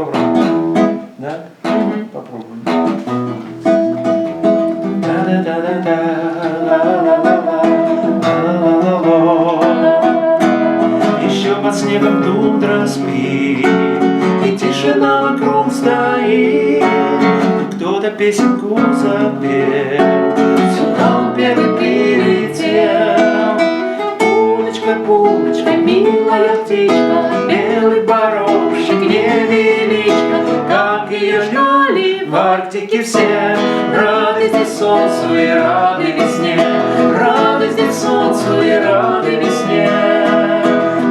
попробуем. Да? Попробуем. Еще под снегом тундра спит, и тишина вокруг стоит. Кто-то песенку запел, сюда он первый прилетел. Пулочка, пулочка, милая птичка, белый горошек, невеличка, как ее ждали в Арктике все. Рады здесь солнцу и рады весне, рады здесь солнцу и рады весне.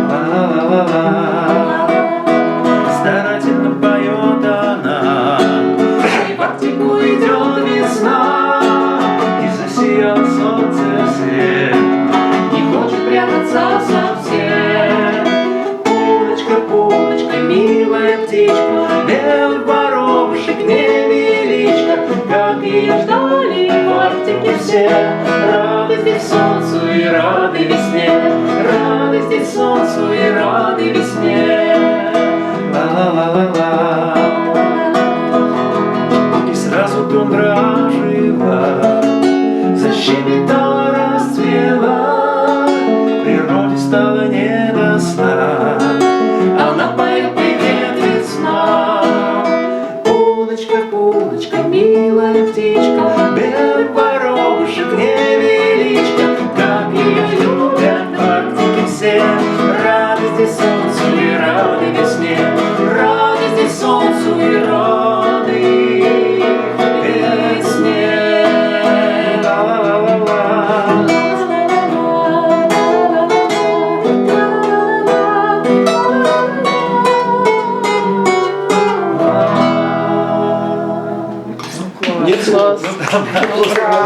Ла-ла-ла-ла-ла. Старательно поет она, и в Арктику идет весна, и засиял солнце свет, не хочет прятаться совсем. Пулочка, пулочка, милая птичка, белый горошек, невеличка, как ее ждали в Арктике все. Рады здесь солнцу и рады весне, рады здесь солнцу и рады весне. Ла-ла-ла-ла-ла. И сразу тундра ожила, защебетала, расцвела, природе стало не до сна, она поет привет весна. Пулочка, пулочка, милая птичка, белый горошек, невеличка, как ее любят в Арктике все. Рады здесь солнцу и рады весне, рады здесь солнцу и рады весне. Ла-ла-ла-ла-ла. Нет слов.